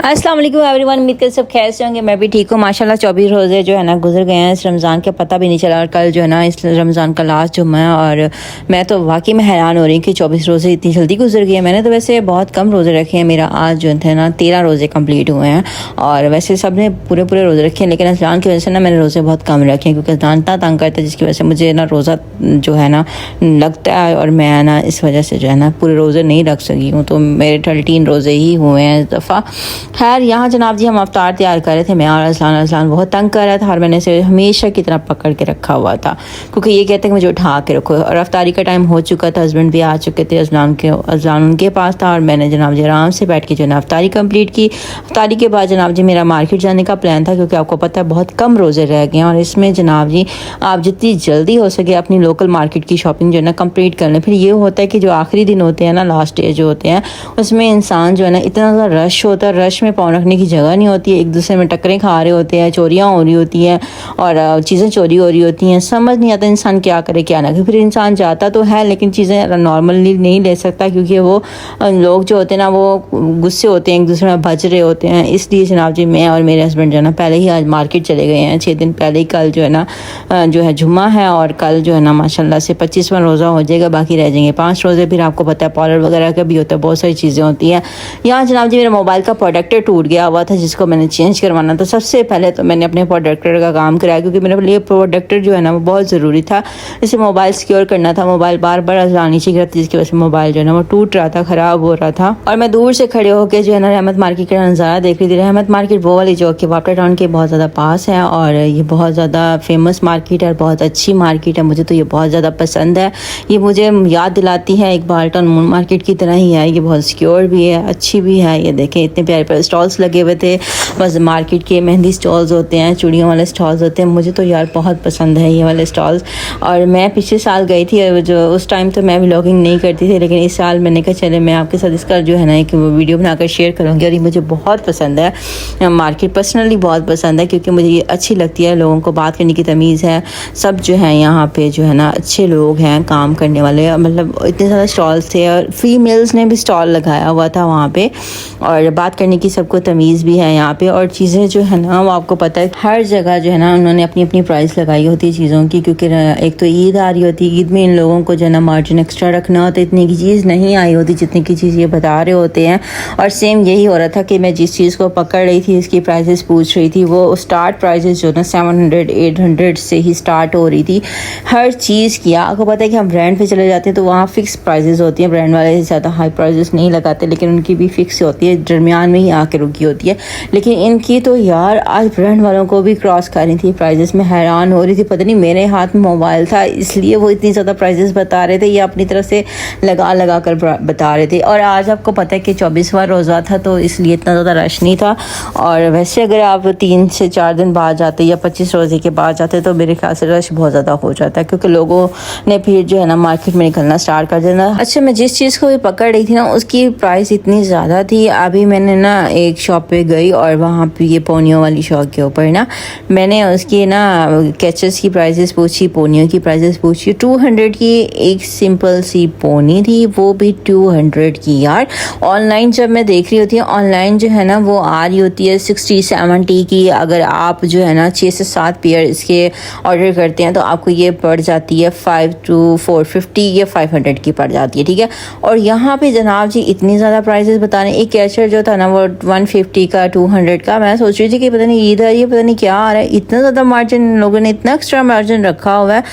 अस्सलाम वालेकुम एवरीवन, उम्मीद कर सब खैर से होंगे। मैं भी ठीक हूँ माशाल्लाह। 24 रोज़े जो है ना गुजर गए हैं इस रमज़ान का, पता भी नहीं चला। और कल जो है ना इस रमज़ान का लास्ट जुम्मा है और मैं तो वाकई में हैरान हो रही हूँ कि 24 रोज़े इतनी जल्दी गुजर गए हैं। मैंने तो वैसे बहुत कम रोज़े रखे हैं, मेरा आज जो थे ना 13 रोज़े कम्प्लीट हुए हैं। और वैसे सब ने पूरे रोज़े रखे हैं, लेकिन अज़लान की वजह से ना मैंने रोज़े बहुत कम रखे हैं, क्योंकि अज़लान इतना तंग करता है जिसकी वजह से मुझे ना रोज़ा जो है ना लगता है, और मैं ना इस वजह से जो है ना पूरे रोज़े नहीं रख सकी हूँ। तो मेरे 13 रोज़े ही हुए हैं इस दफ़ा। खैर यहाँ जनाब जी हम अफ्तार तैयार कर रहे थे, मैं और अज़लान बहुत तंग कर रहा था और मैंने इसे हमेशा की तरह पकड़ के रखा हुआ था, क्योंकि ये कहते हैं कि मुझे उठा के रखो। और अफ्तारी का टाइम हो चुका था, हस्बैंड भी आ चुके थे, अज़लान उनके पास था और मैंने जनाब जी आराम से बैठ के जो है अफ्तारी कंप्लीट की। अफ्तारी के बाद जनाब जी मेरा मार्केट जाने का प्लान था, क्योंकि आपको पता है बहुत कम रोज़े रह गए हैं। और इसमें जनाब जी आप जितनी जल्दी हो सके अपनी लोकल मार्केट की शॉपिंग जो है ना कंप्लीट कर लें। फिर ये होता है कि जो आखिरी दिन होते हैं ना, लास्ट डे जो होते हैं, उसमें इंसान जो है ना इतना ज़्यादा रश होता है, रश में पाँव रखने की जगह नहीं होती है, एक दूसरे में टक्करें खा रहे होते हैं, चोरियाँ हो रही होती हैं और चीज़ें चोरी हो रही होती हैं। समझ नहीं आता इंसान क्या करे क्या ना करे। फिर इंसान जाता तो है लेकिन चीज़ें नॉर्मली नहीं ले सकता, क्योंकि वो लोग जो होते हैं ना वो गुस्से होते हैं, एक दूसरे में बज रहे होते हैं। इसलिए जनाब जी मैं और मेरे हस्बैंड जो है ना पहले ही आज मार्केट चले गए हैं, 6 दिन पहले ही। कल जो है ना जो है जुम्मा है और कल जो है ना माशाल्लाह से 25वां रोज़ा हो जाएगा, बाकी रह जाएंगे 5 रोज़े। फिर आपको पता है पार्लर वगैरह का भी होता है, बहुत सारी चीज़ें होती हैं। यहाँ जनाब जी मेरा मोबाइल का प्रोडक्टर टूट गया हुआ था, जिसको मैंने चेंज करवाना था। सबसे पहले तो मैंने अपने प्रोडक्टर का काम कराया, क्योंकि मेरे लिए प्रोडक्टर जो है ना वो बहुत ज़रूरी था। इसे मोबाइल सिक्योर करना था, मोबाइल बार बार नीचे गिरा था, जिसकी वजह से मोबाइल जो है ना वो टूट रहा था, ख़राब हो रहा था। और मैं दूर से खड़े होकर जो है ना रहमत मार्केट का नज़ारा देख रही थी। रहमत मार्केट वो वाली जो कि वापटा टाउन के बहुत ज़्यादा पास है, और ये बहुत ज़्यादा फेमस मार्केट है और बहुत अच्छी मार्केट है। मुझे तो ये बहुत ज़्यादा पसंद है। ये मुझे याद दिलाती है एक बाल्टन मून मार्केट की तरह ही है। ये बहुत सिक्योर भी है, अच्छी भी है। ये देखें इतने प्यारे प्यारे स्टॉल्स लगे हुए थे, बस मार्केट के मेहंदी स्टॉल्स होते हैं, चूड़ियों वाले स्टॉल्स होते हैं। मुझे तो यार बहुत पसंद है ये वाले स्टॉल्स। और मैं पिछले साल गई थी, जो उस टाइम तो मैं व्लॉगिंग नहीं करती थी, लेकिन इस साल मैंने कहा चले मैं आपके साथ इसका जो है ना एक वीडियो बनाकर शेयर करूँगी। और ये मुझे बहुत पसंद है मार्केट, पर्सनली बहुत पसंद है, क्योंकि मुझे ये अच्छी लगती है। लोगों को बात करने की तमीज़ है, सब जो है यहाँ पे जो है ना अच्छे लोग हैं काम करने वाले। मतलब इतने ज़्यादा स्टॉल्स थे और फीमेल्स ने भी स्टॉल लगाया हुआ था वहाँ पे, और बात करने की सबको तमीज़ भी है यहाँ पे। और चीज़ें जो है ना वो आपको पता है हर जगह जो है ना उन्होंने अपनी अपनी प्राइस लगाई होती है चीज़ों की, क्योंकि एक तो ईद आ रही होती है, ईद में इन लोगों को जो है ना मार्जिन एक्स्ट्रा रखना होता है। इतनी की चीज़ नहीं आई होती जितनी की चीज़ ये बता रहे होते हैं। और सेम यही हो रहा था कि मैं जिस चीज़ को पकड़ रही थी इसकी प्राइसेस पूछ रही थी, वो स्टार्ट प्राइसेस जो ना 700 800 से ही स्टार्ट हो रही थी हर चीज़ की। आपको पता है कि हम ब्रांड पे चले जाते हैं तो वहाँ फिक्स प्राइसेस होती हैं, ब्रांड वाले ज़्यादा हाई प्राइसेस नहीं लगाते, लेकिन उनकी भी फिक्स होती है, दरमियान में ही आके रुकी होती है। लेकिन इनकी तो यार आज ब्रांड वालों को भी क्रॉस कर रही थी प्राइजेस। में हैरान हो रही थी, पता नहीं मेरे हाथ में मोबाइल था इसलिए वो इतनी ज़्यादा प्राइजेस बता रहे थे, या अपनी तरफ से लगा कर बता रहे थे। और आज आपको पता है कि 24वां रोज़ा था, तो इसलिए इतना ज़्यादा रश नहीं था। और वैसे अगर आप 3 से 4 दिन बाद जाते या 25 रोज़े के बाद जाते तो मेरे ख्याल से रश बहुत ज़्यादा हो जाता है, क्योंकि लोगों ने फिर जो है ना मार्केट में निकलना स्टार्ट कर देना। अच्छा, मैं जिस चीज़ को भी पकड़ रही थी ना उसकी प्राइस इतनी ज़्यादा थी। अभी मैंने ना एक शॉप पे गई और वहाँ पे ये पोनियों वाली शॉप के ऊपर ना मैंने उसकी ना कैचेस की प्राइसेस पूछी, पोनियों की प्राइसेस पूछी। 200 की एक सिंपल सी पोनी थी, वो भी 200 की। यार ऑनलाइन जब मैं देख रही होती हूँ, ऑनलाइन जो है ना वो आ रही होती है 60-70 की। अगर आप जो है ना 6 से 7 पेयर इसके ऑर्डर करते हैं तो आपको ये पड़ जाती है 5 to 450 या 500 की पड़ जाती है, ठीक है। और यहाँ पे जनाब जी इतनी ज़्यादा प्राइसेस बता रहे हैं। एक कैचर जो था ना वो 150 का 200 का। मैं सोच रही थी कि पता नहीं ईद आ रही है, पता नहीं क्या आ रहा है, इतना ज़्यादा मार्जिन लोगों ने इतना एक्स्ट्रा मार्जिन रखा हुआ है।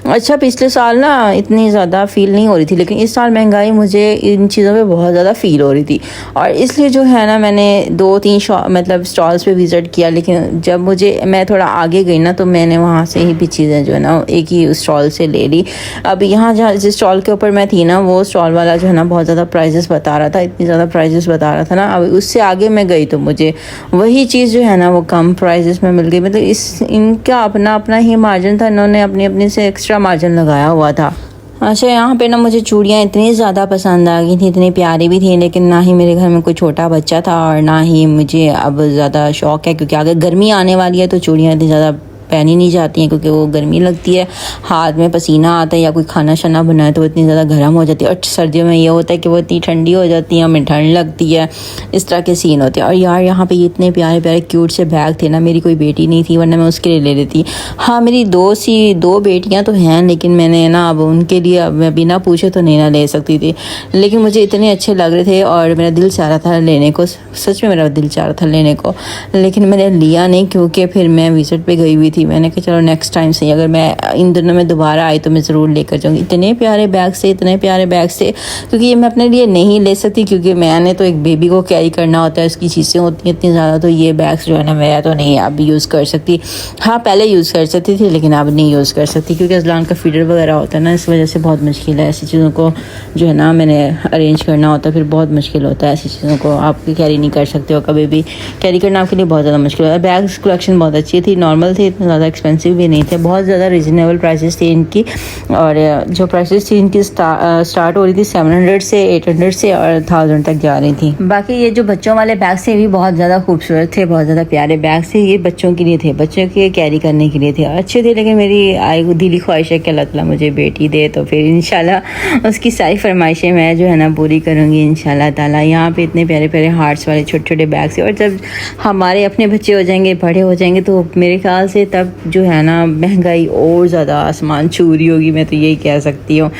अच्छा, पिछले साल ना इतनी ज़्यादा फील नहीं हो रही थी, लेकिन इस साल महंगाई मुझे इन चीज़ों पे बहुत ज़्यादा फील हो रही थी। और इसलिए जो है ना मैंने 2-3 मतलब स्टॉल्स पे विज़िट किया, लेकिन जब मैं थोड़ा आगे गई ना तो मैंने वहाँ से ही भी चीज़ें जो है ना एक ही स्टॉल से ले ली। अब यहाँ जहाँ जिस स्टॉल के ऊपर मैं थी ना वो स्टॉल वाला जो है ना बहुत ज़्यादा प्राइजेस बता रहा था, इतनी ज़्यादा प्राइजेस बता रहा था ना। अब उससे आगे मैं गई तो मुझे वही चीज़ जो है ना वो कम प्राइजेस में मिल गई। मतलब इनका अपना अपना ही मार्जिन था, इन्होंने अपनी अपनी से एक्स्ट्रा मार्जिन लगाया हुआ था। अच्छा, यहाँ पे ना मुझे चूड़ियाँ इतनी ज़्यादा पसंद आ गई थी, इतनी प्यारी भी थी, लेकिन ना ही मेरे घर में कोई छोटा बच्चा था और ना ही मुझे अब ज़्यादा शौक़ है, क्योंकि अगर गर्मी आने वाली है तो चूड़ियाँ इतनी ज़्यादा पहनी नहीं जाती हैं क्योंकि वो गर्मी लगती है, हाथ में पसीना आता है, या कोई खाना शाना बनाए तो वो इतनी ज़्यादा गर्म हो जाती है। और सर्दियों में ये होता है कि वो इतनी ठंडी हो जाती है, हमें ठंड लगती है, इस तरह के सीन होते हैं। और यार यहाँ पे इतने प्यारे प्यारे क्यूट से बैग थे ना, मेरी कोई बेटी नहीं थी वरना मैं उसके लिए ले लेती। हाँ मेरी दो बेटियाँ तो हैं, लेकिन मैंने ना अब उनके लिए अब मैं बिना पूछे तो नहीं ना ले सकती थी, लेकिन मुझे इतने अच्छे लग रहे थे और मेरा दिल चाह रहा था लेने को, सच में मेरा दिल चाह रहा था लेने को, लेकिन मैंने लिया नहीं क्योंकि फिर मैं विज़िट पे गई हुई थी। मैंने कहा चलो नेक्स्ट टाइम से अगर मैं इन दिनों में दोबारा आई तो मैं ज़रूर लेकर जाऊँगी। इतने प्यारे बैग्स थे, इतने प्यारे बैग्स थे, क्योंकि ये मैं अपने लिए नहीं ले सकती क्योंकि मैंने तो एक बेबी को कैरी करना होता है, उसकी चीज़ें होती हैं इतनी ज़्यादा, तो ये बैग्स जो है ना मैं तो नहीं अब यूज़ कर सकती। हाँ पहले यूज़ कर सकती थी लेकिन अब नहीं यूज़ कर सकती क्योंकि अज़लान का फीडर वगैरह होता है ना, इस वजह से बहुत मुश्किल है ऐसी चीज़ों को जो है ना मैंने अरेंज करना होता है, फिर बहुत मुश्किल होता है ऐसी चीज़ों को आप कैरी नहीं कर सकते हो, कभी भी कैरी करना आपके लिए बहुत ज़्यादा मुश्किल होता है। बैग्स कलेक्शन बहुत अच्छी थी, नॉर्मल थी, इतना ज़्यादा एक्सपेंसिव भी नहीं थे, बहुत ज़्यादा रीज़नेबल प्राइसेस थी इनकी। और जो प्राइसेस थी इनकी स्टार्ट हो रही थी 700 से 800 से और 1000 तक जा रही थी। बाकी ये जो बच्चों वाले बैग्स थे भी बहुत ज़्यादा खूबसूरत थे, बहुत ज़्यादा प्यारे बैग्स थे, ये बच्चों के लिए थे, बच्चों के कैरी करने के लिए थे, अच्छे थे। लेकिन मेरी दिली ख्वाहिश है कि अल्लाह ताला मुझे बेटी दे तो फिर इंशाल्लाह उसकी सारी फरमाइशें मैं जो है ना पूरी करूँगी इंशाल्लाह ताला। यहाँ पे इतने प्यारे प्यारे हार्ट्स वाले छोटे छोटे बैग्स, और जब हमारे अपने बच्चे हो जाएंगे, बड़े हो जाएंगे, तो मेरे ख्याल से तब जो है ना महंगाई और ज़्यादा आसमान छू रही होगी, मैं तो यही कह सकती हूँ,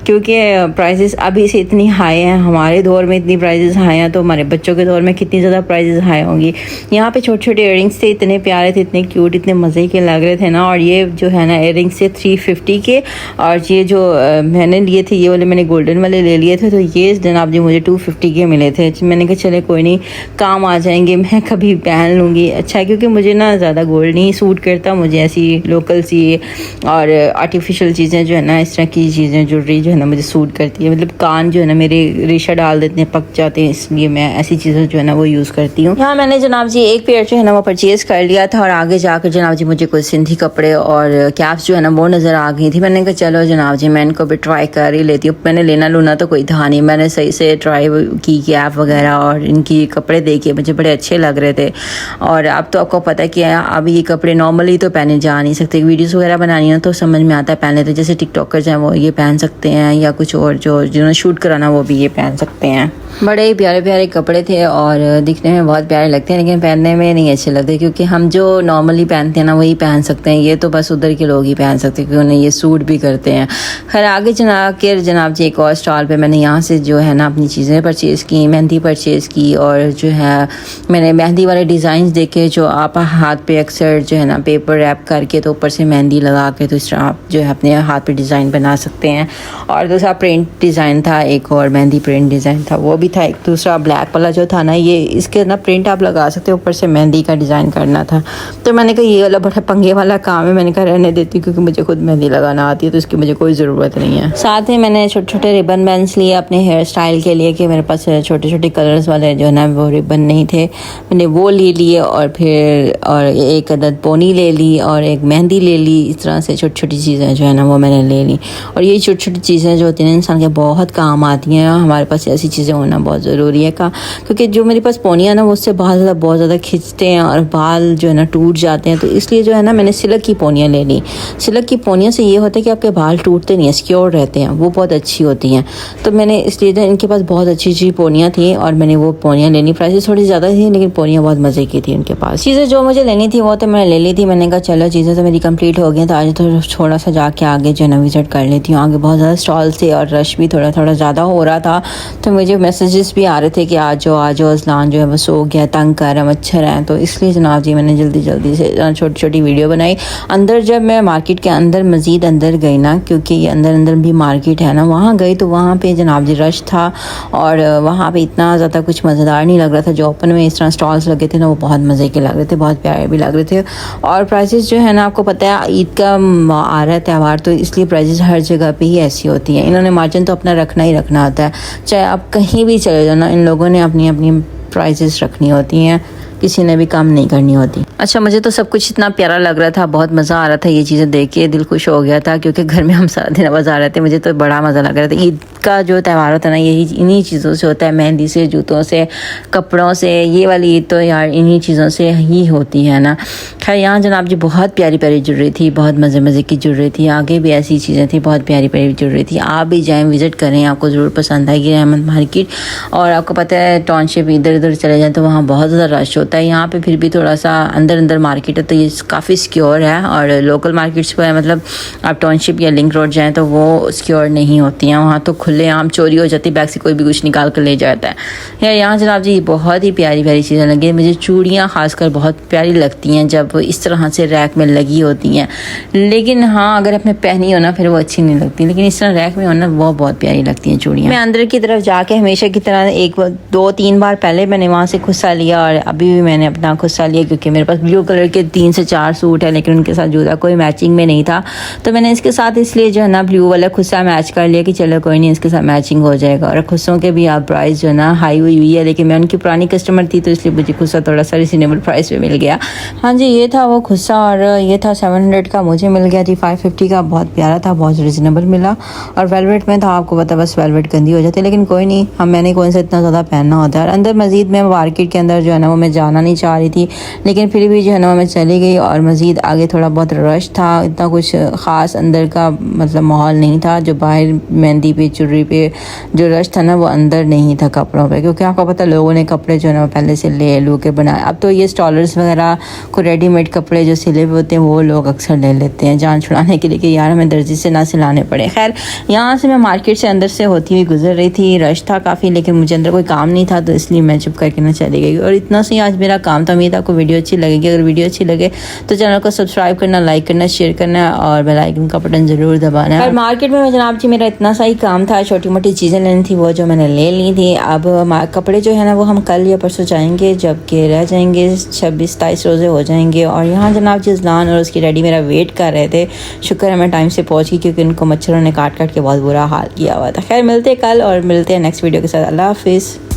क्योंकि प्राइसेस अभी से इतनी हाई हैं, हमारे दौर में इतनी प्राइसेस हाई हैं तो हमारे बच्चों के दौर में कितनी ज़्यादा प्राइसेस हाई होंगी। यहाँ पे छोटे छोटे इयरिंग्स थे, इतने प्यारे थे, इतने क्यूट, इतने मज़े के लग रहे थे ना। और ये जो है ना इयरिंग्स थे 350 के, और ये जो मैंने लिए थे ये वाले मैंने गोल्डन वाले ले लिए थे, तो ये जनाब जी मुझे 250 के मिले थे। मैंने कहा चले कोई नहीं, काम आ जाएंगे, मैं कभी पहन लूँगी। अच्छा है क्योंकि मुझे ना ज़्यादा गोल्ड नहीं सूट करता, मुझे ऐसी लोकल सी और आर्टिफिशियल चीज़ें जो है ना, इस तरह की चीज़ें ज्वेलरी जो है ना मुझे सूट करती है। मतलब कान जो है ना मेरे रेशा डाल देते हैं, पक जाते हैं, इसलिए मैं ऐसी चीज़ें जो है ना वो यूज़ करती हूँ। यहाँ मैंने जनाब जी एक पेयर जो है ना वो परचेज़ कर लिया था, और आगे जाकर जनाब जी मुझे कुछ सिंधी कपड़े और कैप्स जो है ना वो नज़र आ गई थी। मैंने कहा चलो जनाब जी मैं इनको भी ट्राई कर ही लेती हूँ। मैंने लेना लूना तो कोई था नहीं, मैंने सही से ट्राई की कैप वगैरह और इनकी कपड़े देखे, मुझे बड़े अच्छे लग रहे थे। और अब तो आपको पता है कि अब ये कपड़े नॉर्मली तो पहने जा नहीं सकते, वीडियोज़ वगैरह बनानी हो तो समझ में आता है पहन लेते, जैसे टिकटॉकर जो हैं वो ये पहन सकते हैं, या कुछ और जो जिन्होंने शूट कराना वो भी ये पहन सकते हैं। बड़े ही प्यारे प्यारे कपड़े थे और दिखने में बहुत प्यारे लगते हैं, लेकिन पहनने में नहीं अच्छे लगते क्योंकि हम जो नॉर्मली पहनते हैं ना वही पहन सकते हैं, ये तो बस उधर के लोग ही पहन सकते हैं क्योंकि उन्हें ये सूट भी करते हैं। खैर आगे जनाब जी एक और स्टॉल पे मैंने यहाँ से जो है ना अपनी चीज़ें परचेज़ की, मेहंदी परचेज़ की, और जो है मैंने मेहंदी वाले डिज़ाइन देखे जो आप हाथ पे अक्सर जो है ना पेपर रैप करके तो ऊपर से मेहंदी लगा के तो इस तरह आप जो है अपने हाथ पे डिज़ाइन बना सकते हैं। और दूसरा प्रिंट डिज़ाइन था, एक और मेहंदी प्रिंट डिज़ाइन था वो भी था। एक दूसरा ब्लैक वाला जो था ना, ये इसके ना प्रिंट आप लगा सकते हो, ऊपर से मेहंदी का डिज़ाइन करना था। तो मैंने कहा ये वाला बड़ा पंगे वाला काम है, मैंने कहा रहने देती हूँ क्योंकि मुझे खुद मेहंदी लगाना आती है तो इसकी मुझे कोई ज़रूरत नहीं है। साथ ही मैंने छोटे छोटे रिबन बैंड्स लिए अपने हेयर स्टाइल के लिए कि मेरे पास छोटे छोटे कलर्स वाले जो है ना वो रिबन नहीं थे, मैंने वो ले लिए। और फिर और एक अदद पोनी ले ली और एक मेहंदी ले ली। इस तरह से छोटी छोटी चीज़ें जो है ना वो मैंने ले ली। और ये छोटी छोटी चीज़ें जो होती हैं इंसान के बहुत काम आती हैं, हमारे पास ऐसी चीज़ें होना बहुत ज़रूरी है क्योंकि जो मेरे पास पोनियाँ ना वो उससे बहुत ज़्यादा खिंचते हैं और बाल जो है ना टूट जाते हैं, तो इसलिए जो है ना मैंने सिल्क की पोनियाँ ले ली। सिल्क की पोनियों से ये होता है कि आपके बाल टूटते नहीं हैं, सिक्योर रहते हैं, वो बहुत अच्छी होती हैं। तो मैंने इसलिए इनके पास बहुत अच्छी अच्छी पोनियाँ थी और मैंने वो पोनियाँ लेनी। प्राइसेस थोड़ी ज़्यादा थी लेकिन पोनियाँ बहुत मज़े की थी उनके पास। चीज़ें जो मुझे लेनी थी वो तो मैंने ले ली थी। मैंने कहा चलो चीज़ें तो मेरी कंप्लीट हो गई, तो आज तो थोड़ा सा जाके आगे जो है ना विज़िट कर लेती हूँ। आगे बहुत ज़्यादा स्टॉल थे और रश भी थोड़ा ज़्यादा हो रहा था, तो मुझे मैसेजेस भी आ रहे थे कि आज जो अज़लान जो है वो सो गया, तंग कर रहा, मच्छर हैं, तो इसलिए जनाब जी मैंने जल्दी से छोटी छोटी वीडियो बनाई। अंदर जब मैं मार्केट के अंदर मज़ीद अंदर गई ना, क्योंकि ये अंदर भी मार्केट है ना, वहाँ गई तो वहाँ पे जनाब जी रश था और वहाँ पे इतना ज़्यादा कुछ मज़ेदार नहीं लग रहा था। जो ओपन में इस तरह स्टॉल्स लगे थे ना वो बहुत मज़े के लग रहे थे, बहुत प्यारे भी लग रहे थे। और प्राइसेस जो है ना आपको पता है ईद का आ रहा है त्यौहार, तो इसलिए प्राइसेस हर जगह पे ही ऐसी होती हैं। इन्होंने मार्जिन तो अपना रखना ही रखना होता है, चाहे आप कहीं भी चले जाओ ना, इन लोगों ने अपनी अपनी प्राइसेस रखनी होती हैं, किसी ने भी काम नहीं करनी होती। अच्छा मुझे तो सब कुछ इतना प्यारा लग रहा था, बहुत मज़ा आ रहा था ये चीज़ें देख के, दिल खुश हो गया था क्योंकि घर में हम सारा दिन बाजार रहते, मुझे तो बड़ा मज़ा लग रहा था। ईद का जो त्यौहार होता है ना यही इन्हीं चीज़ों से होता है, मेहंदी से, जूतों से, कपड़ों से। ये वाली ईद तो यार इन्हीं चीज़ों से ही होती है ना। खैर यहाँ जनाब जी बहुत प्यारी प्यारी ज्वेलरी थी, बहुत मज़े मज़े की ज्वेलरी थी, आगे भी ऐसी चीज़ें थी, बहुत प्यारी प्यारी ज्वेलरी थी। आप भी जाएँ, विज़िट करें, आपको ज़रूर पसंद आएगी अहमद मार्केट। और आपको पता है टाउनशिप इधर उधर चले जाएँ तो वहाँ बहुत ज़्यादा रश होता है। यहाँ पे फिर भी थोड़ा सा अंदर अंदर मार्केट है तो ये काफ़ी सिक्योर है। और लोकल मार्केट्स पर मतलब आप टाउनशिप या लिंक रोड जाएँ तो वो सिक्योर नहीं होती हैं, वहाँ तो खुले आम चोरी हो जाती है, बैग से कोई भी कुछ निकाल कर ले जाता है। यार यहाँ जनाब जी बहुत ही प्यारी प्यारी चीज़ें लगी मुझे। चूड़ियाँ खासकर बहुत प्यारी लगती हैं जब इस तरह से रैक में लगी होती हैं, लेकिन हाँ अगर आपने पहनी हो ना फिर वो अच्छी नहीं लगती, लेकिन इस तरह रैक में हो ना वो बहुत प्यारी लगती हैं चूड़ियाँ। मैं अंदर की तरफ जाके हमेशा की तरह 1-2-3 बार पहले मैंने वहाँ से खुस्सा लिया और अभी भी मैंने अपना खुस्सा लिया, क्योंकि मेरे पास ब्लू कलर के 3 से 4 सूट है, लेकिन उनके साथ जूता कोई मैचिंग में नहीं था, तो मैंने इसके साथ इसलिए जो है ना ब्लू वाला खुस्सा मैच कर लिया कि चलो कोई नहीं इसके साथ मैचिंग हो जाएगा। और खुस्सों के भी आप प्राइस जो है ना हाई हुई है, लेकिन मैं उनकी पुरानी कस्टमर थी तो इसलिए मुझे खुस्सा थोड़ा सा रिजनेबल प्राइस पे मिल गया। हाँ जी ये था वो खुस्सा और ये था 700 का, मुझे मिल गया जी 550 का। बहुत प्यारा था, बहुत रिजनेबल मिला। और वेलवेट में था, आपको पता बस वेलवेट गंदी हो जाती है, लेकिन कोई नहीं, मैंने कौन सा इतना ज़्यादा पहनना होता है। और अंदर मज़ीद मैं मार्केट के अंदर जो है ना वो मैं जाना नहीं चाह रही थी, लेकिन फिर भी जो है ना मैं चली गई। और मज़ीद आगे थोड़ा बहुत रश था, इतना कुछ ख़ास अंदर का मतलब माहौल नहीं था। जो बाहर मेहंदी पे चुर्री पे जो रश था ना वो अंदर नहीं था कपड़ों पे, क्योंकि आपको पता लोगों ने कपड़े जो है ना पहले से ले लू के बनाए। अब तो ये स्टॉलर्स वगैरह को रेडीमेड कपड़े जो सिले हुए होते हैं वो लोग अक्सर ले लेते हैं जान छुड़ाने के लिए कि यार हमें दर्जी से ना सिलाने पड़े। खैर यहाँ से मैं मार्केट से अंदर से होती हुई गुजर रही थी, रश था काफ़ी, लेकिन मुझे अंदर कोई काम नहीं था तो इसलिए मैं चुप करके ना चली गई। और इतना से आज मेरा काम था। उम्मीद आपको वीडियो अच्छी लगेगी। अगर वीडियो अच्छी लगे तो चैनल को सब्सक्राइब करना, लाइक करना, शेयर करना और बेल आइकन का बटन ज़रूर दबाना है। और मार्केट में जनाब जी मेरा इतना सा ही काम था, छोटी मोटी चीज़ें लेनी थी वो जो मैंने ले ली थी। अब कपड़े जो है ना वो हम कल या परसों जाएंगे, जबकि रह जाएंगे 26-27 रोज़े हो जाएंगे। और यहाँ जनाब जी ज़लान और उसकी डैडी मेरा वेट कर रहे थे। शुक्र है मैं टाइम से पहुँच गई, क्योंकि उनको मच्छरों ने काट काट के बहुत बुरा हाल किया हुआ था। खैर मिलते कल और मिलते हैं नेक्स्ट वीडियो के साथ। अल्लाह हाफिज़।